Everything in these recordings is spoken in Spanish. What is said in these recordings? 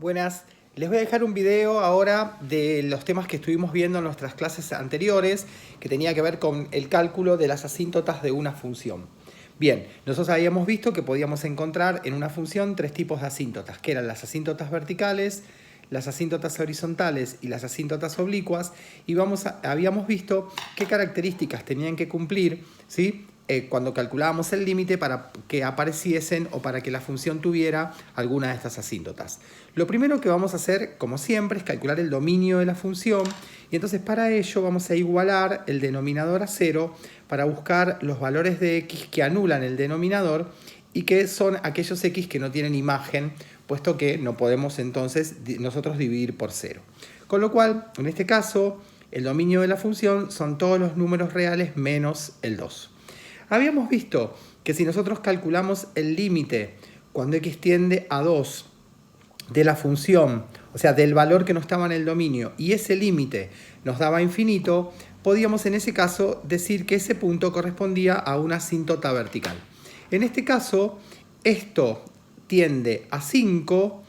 Buenas, les voy a dejar un video ahora de los temas que estuvimos viendo en nuestras clases anteriores, que tenía que ver con el cálculo de las asíntotas de una función. Bien, nosotros habíamos visto que podíamos encontrar en una función tres tipos de asíntotas, que eran las asíntotas verticales, las asíntotas horizontales y las asíntotas oblicuas, y habíamos visto qué características tenían que cumplir, ¿sí?, cuando calculábamos el límite para que apareciesen o para que la función tuviera alguna de estas asíntotas. Lo primero que vamos a hacer, como siempre, es calcular el dominio de la función, y entonces para ello vamos a igualar el denominador a 0 para buscar los valores de x que anulan el denominador y que son aquellos x que no tienen imagen, puesto que no podemos entonces nosotros dividir por 0. Con lo cual, en este caso, el dominio de la función son todos los números reales menos el 2. Habíamos visto que si nosotros calculamos el límite cuando x tiende a 2 de la función, o sea, del valor que no estaba en el dominio, y ese límite nos daba infinito, podíamos en ese caso decir que ese punto correspondía a una asíntota vertical. En este caso, esto tiende a 5,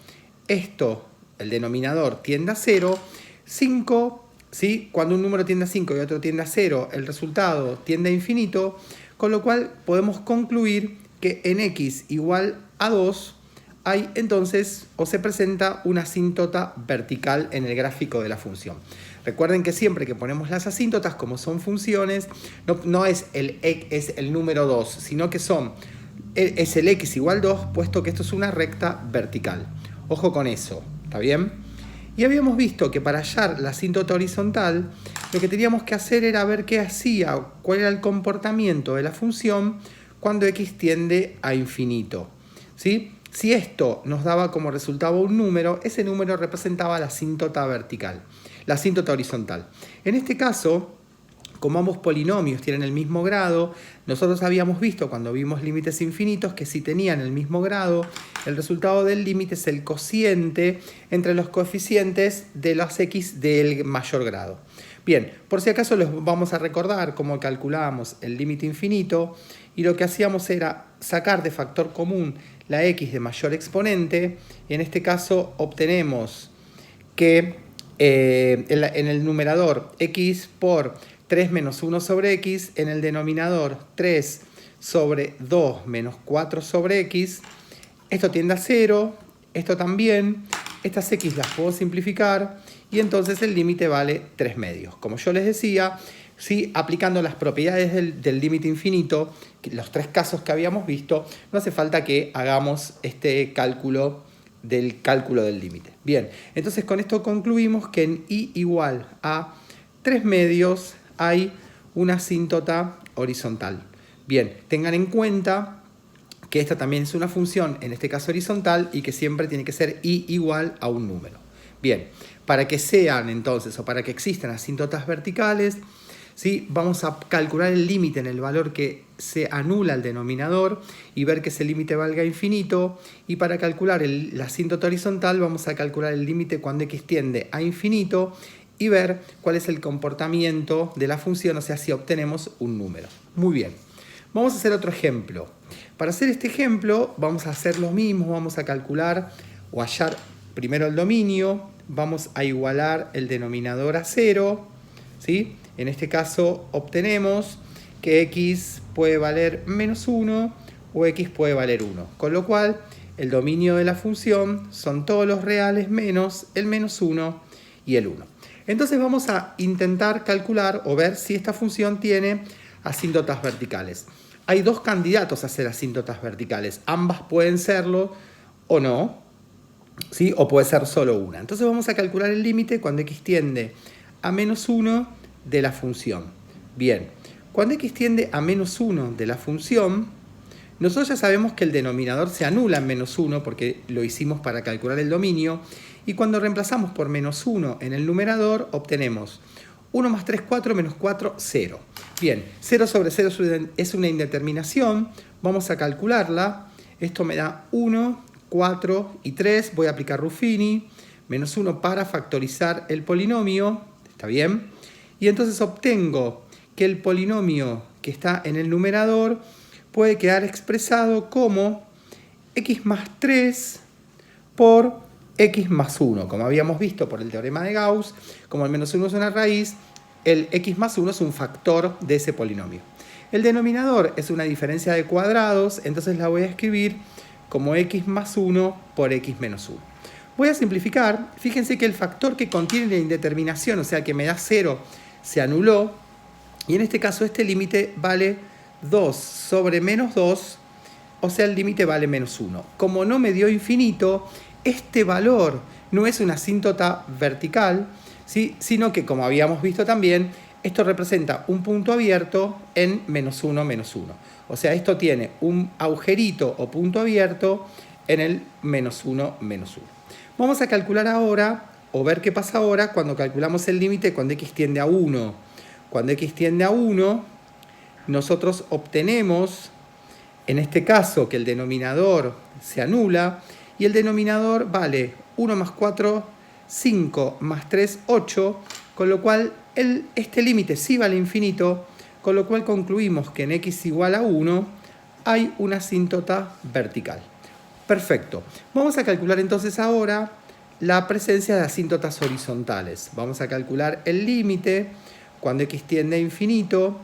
esto, el denominador, tiende a 0, 5, ¿sí? Cuando un número tiende a 5 y otro tiende a 0, el resultado tiende a infinito, con lo cual podemos concluir que en x igual a 2 hay entonces o se presenta una asíntota vertical en el gráfico de la función. Recuerden que siempre que ponemos las asíntotas, como son funciones, no es el número 2, sino que es el x igual 2, puesto que esto es una recta vertical. Ojo con eso, ¿está bien? Y habíamos visto que para hallar la asíntota horizontal, lo que teníamos que hacer era ver qué hacía, cuál era el comportamiento de la función cuando x tiende a infinito, ¿sí? Si esto nos daba como resultado un número, ese número representaba la asíntota vertical, la asíntota horizontal. En este caso, como ambos polinomios tienen el mismo grado, nosotros habíamos visto cuando vimos límites infinitos que si tenían el mismo grado, el resultado del límite es el cociente entre los coeficientes de las x del mayor grado. Bien, por si acaso les vamos a recordar cómo calculábamos el límite infinito, y lo que hacíamos era sacar de factor común la x de mayor exponente, y en este caso obtenemos que en el numerador x por 3 menos 1 sobre x, en el denominador 3 sobre 2 menos 4 sobre x, esto tiende a 0, esto también, estas x las puedo simplificar y entonces el límite vale 3 medios. Como yo les decía, ¿sí?, aplicando las propiedades del límite infinito, los tres casos que habíamos visto, no hace falta que hagamos este cálculo del límite. Bien, entonces con esto concluimos que en y igual a 3 medios hay una asíntota horizontal. Bien, tengan en cuenta que esta también es una función, en este caso horizontal, y que siempre tiene que ser y igual a un número. Bien, para que sean entonces, o para que existan asíntotas verticales, ¿sí?, vamos a calcular el límite en el valor que se anula el denominador y ver que ese límite valga infinito. Y para calcular la asíntota horizontal vamos a calcular el límite cuando x tiende a infinito y ver cuál es el comportamiento de la función, o sea, si obtenemos un número. Muy bien, vamos a hacer otro ejemplo. Para hacer este ejemplo vamos a hacer lo mismo, vamos a calcular o hallar primero el dominio, vamos a igualar el denominador a 0, ¿sí? En este caso obtenemos que x puede valer menos 1 o x puede valer 1, con lo cual el dominio de la función son todos los reales menos el menos 1 y el 1. Entonces vamos a intentar calcular o ver si esta función tiene asíntotas verticales. Hay dos candidatos a ser asíntotas verticales, ambas pueden serlo o no, ¿sí?, o puede ser solo una. Entonces vamos a calcular el límite cuando x tiende a menos 1 de la función. Bien, cuando x tiende a menos 1 de la función, nosotros ya sabemos que el denominador se anula en menos 1 porque lo hicimos para calcular el dominio, y cuando reemplazamos por menos 1 en el numerador obtenemos 1 más 3, 4, menos 4, 0. Bien, 0 sobre 0 es una indeterminación, vamos a calcularla. Esto me da 1, 4 y 3, voy a aplicar Ruffini, menos 1 para factorizar el polinomio, ¿está bien? Y entonces obtengo que el polinomio que está en el numerador puede quedar expresado como x más 3 por x más 1. Como habíamos visto por el teorema de Gauss, como el menos 1 es una raíz, el x más 1 es un factor de ese polinomio. El denominador es una diferencia de cuadrados, entonces la voy a escribir como x más 1 por x menos 1. Voy a simplificar. Fíjense que el factor que contiene la indeterminación, o sea que me da 0, se anuló. Y en este caso este límite vale 2 sobre menos 2, o sea el límite vale menos 1. Como no me dio infinito, este valor no es una asíntota vertical, ¿sí? Sino que, como habíamos visto también, esto representa un punto abierto en menos 1, menos 1. O sea, esto tiene un agujerito o punto abierto en el menos 1, menos 1. Vamos a calcular ahora, o ver qué pasa ahora, cuando calculamos el límite cuando x tiende a 1. Cuando x tiende a 1, nosotros obtenemos, en este caso, que el denominador se anula, y el denominador vale 1 más 4, 5, más 3, 8, con lo cual este límite sí vale infinito, con lo cual concluimos que en x igual a 1 hay una asíntota vertical. Perfecto. Vamos a calcular entonces ahora la presencia de asíntotas horizontales. Vamos a calcular el límite cuando x tiende a infinito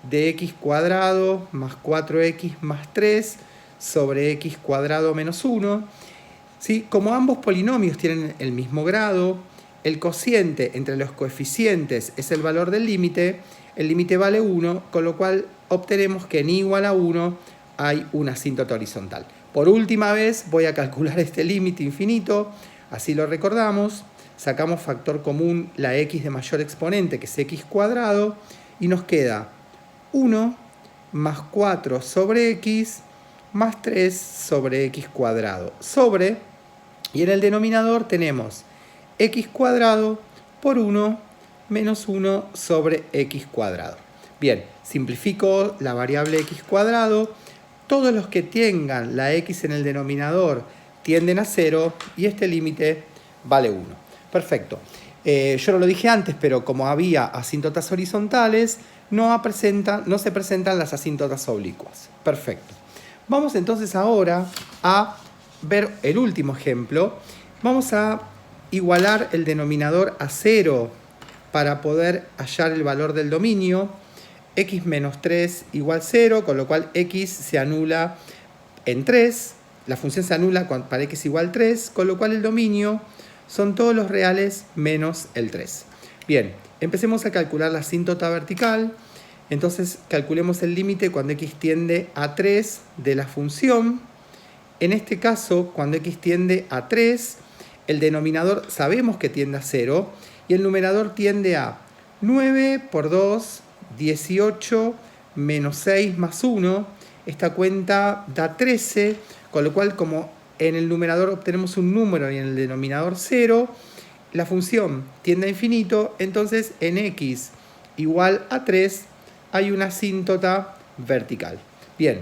de x cuadrado más 4x más 3 sobre x cuadrado menos 1. ¿Sí? Como ambos polinomios tienen el mismo grado, el cociente entre los coeficientes es el valor del límite, el límite vale 1, con lo cual obtenemos que en y igual a 1 hay una asíntota horizontal. Por última vez voy a calcular este límite infinito, así lo recordamos, sacamos factor común la x de mayor exponente, que es x cuadrado, y nos queda 1 más 4 sobre x más 3 sobre x cuadrado sobre, y en el denominador tenemos x cuadrado por 1 menos 1 sobre x cuadrado. Bien, simplifico la variable x cuadrado. Todos los que tengan la x en el denominador tienden a 0 y este límite vale 1. Perfecto. Yo no lo dije antes, pero como había asíntotas horizontales, no se presentan las asíntotas oblicuas. Perfecto. Vamos entonces ahora a ver el último ejemplo. Vamos a igualar el denominador a 0 para poder hallar el valor del dominio. X menos 3 igual 0, con lo cual x se anula en 3. La función se anula para x igual 3, con lo cual el dominio son todos los reales menos el 3. Bien, empecemos a calcular la asíntota vertical. Entonces calculemos el límite cuando x tiende a 3 de la función. En este caso, cuando x tiende a 3, el denominador sabemos que tiende a 0 y el numerador tiende a 9 por 2, 18 menos 6 más 1. Esta cuenta da 13, con lo cual como en el numerador obtenemos un número y en el denominador 0, la función tiende a infinito, entonces en x igual a 3 hay una asíntota vertical. Bien,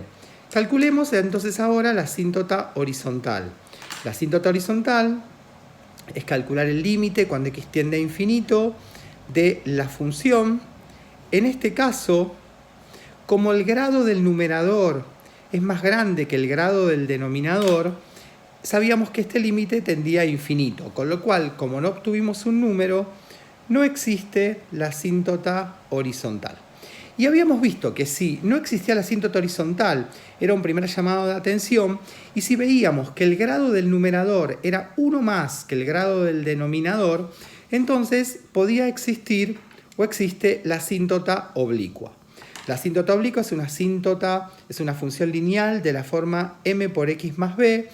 calculemos entonces ahora la asíntota horizontal. La asíntota horizontal es calcular el límite cuando x tiende a infinito de la función. En este caso, como el grado del numerador es más grande que el grado del denominador, sabíamos que este límite tendía a infinito, con lo cual, como no obtuvimos un número, no existe la asíntota horizontal. Y habíamos visto que si no existía la asíntota horizontal, era un primer llamado de atención, y si veíamos que el grado del numerador era 1 más que el grado del denominador, entonces podía existir o existe la asíntota oblicua. La asíntota oblicua es una asíntota, es una función lineal de la forma m por x más b,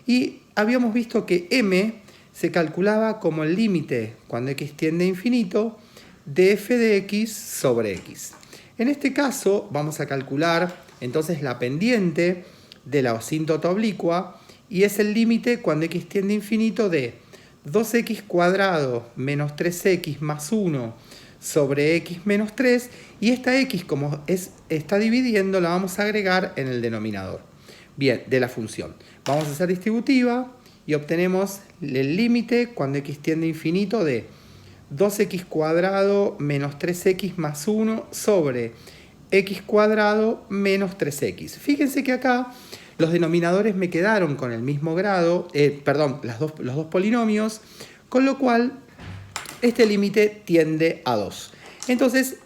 y habíamos visto que m se calculaba como el límite, cuando x tiende a infinito, de f de x sobre x. En este caso vamos a calcular entonces la pendiente de la asíntota oblicua y es el límite cuando x tiende a infinito de 2x cuadrado menos 3x más 1 sobre x menos 3 y esta x como está dividiendo la vamos a agregar en el denominador. Bien, de la función. Vamos a hacer distributiva y obtenemos el límite cuando x tiende a infinito de 2x cuadrado menos 3x más 1 sobre x cuadrado menos 3x. Fíjense que acá los denominadores me quedaron con el mismo grado, los dos polinomios, con lo cual este límite tiende a 2. Entonces,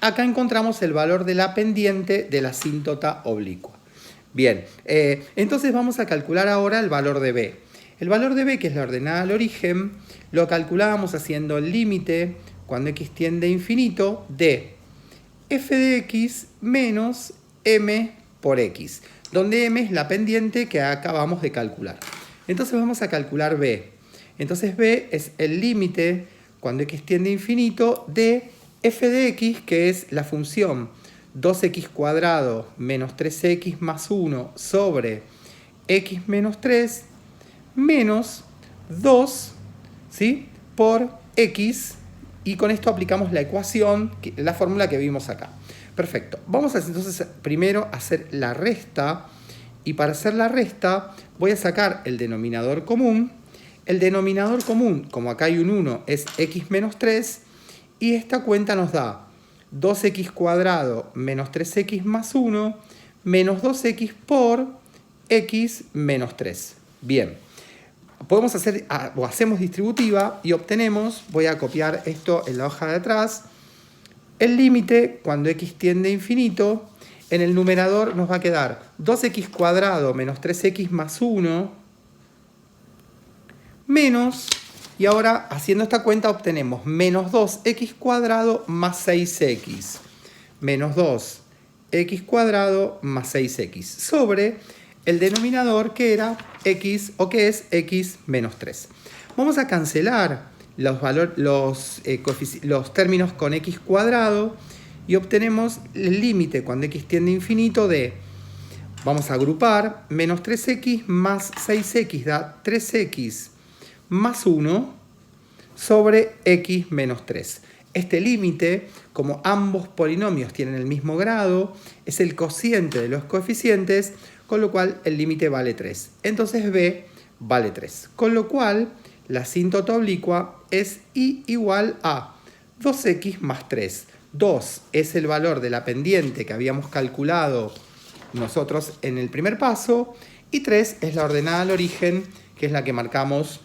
acá encontramos el valor de la pendiente de la asíntota oblicua. Bien, entonces vamos a calcular ahora el valor de b. El valor de b, que es la ordenada al origen, lo calculábamos haciendo el límite, cuando x tiende a infinito, de f de x menos m por x, donde m es la pendiente que acabamos de calcular. Entonces vamos a calcular b. Entonces b es el límite, cuando x tiende a infinito, de f de x, que es la función 2x cuadrado menos 3x más 1 sobre x menos 3 menos 2, ¿sí?, por x, y con esto aplicamos la ecuación, la fórmula que vimos acá. Perfecto. Vamos a entonces primero hacer la resta, y para hacer la resta voy a sacar el denominador común. El denominador común, como acá hay un 1, es x menos 3, y esta cuenta nos da 2x cuadrado menos 3x más 1 menos 2x por x menos 3. Bien, podemos hacer, o hacemos distributiva y obtenemos, voy a copiar esto en la hoja de atrás, el límite cuando x tiende a infinito. En el numerador nos va a quedar 2x cuadrado menos 3x más 1 menos, y ahora haciendo esta cuenta obtenemos menos 2x cuadrado más 6x, menos 2x cuadrado más 6x, sobre el denominador que era x, o que es x menos 3. Vamos a cancelar los términos con x cuadrado y obtenemos el límite cuando x tiende a infinito de, vamos a agrupar, menos 3x más 6x da 3x más 1 sobre x menos 3. Este límite, como ambos polinomios tienen el mismo grado, es el cociente de los coeficientes, con lo cual el límite vale 3. Entonces b vale 3. Con lo cual la asíntota oblicua es y igual a 2x más 3. 2 es el valor de la pendiente que habíamos calculado nosotros en el primer paso, y 3 es la ordenada al origen, que es la que marcamos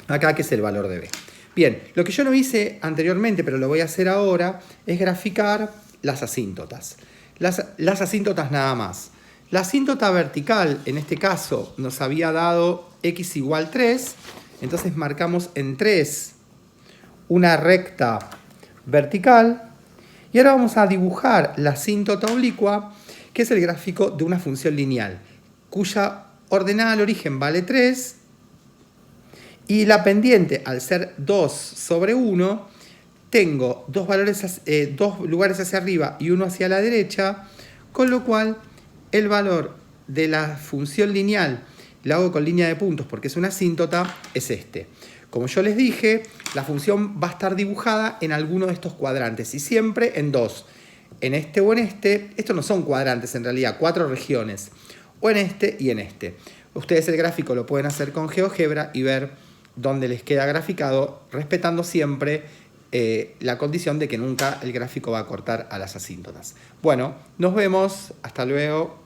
acá, que es el valor de b. Bien, lo que yo no hice anteriormente, pero lo voy a hacer ahora, es graficar las asíntotas. Las asíntotas nada más. La asíntota vertical, en este caso, nos había dado x igual 3, entonces marcamos en 3 una recta vertical, y ahora vamos a dibujar la asíntota oblicua, que es el gráfico de una función lineal, cuya ordenada al origen vale 3, y la pendiente, al ser 2 sobre 1, tengo dos lugares hacia arriba y uno hacia la derecha, con lo cual el valor de la función lineal, la hago con línea de puntos porque es una asíntota, es este. Como yo les dije, la función va a estar dibujada en alguno de estos cuadrantes y siempre en dos. En este o en este. Estos no son cuadrantes en realidad, 4 regiones. O en este y en este. Ustedes el gráfico lo pueden hacer con GeoGebra y ver dónde les queda graficado, respetando siempre la condición de que nunca el gráfico va a cortar a las asíntotas. Bueno, nos vemos. Hasta luego.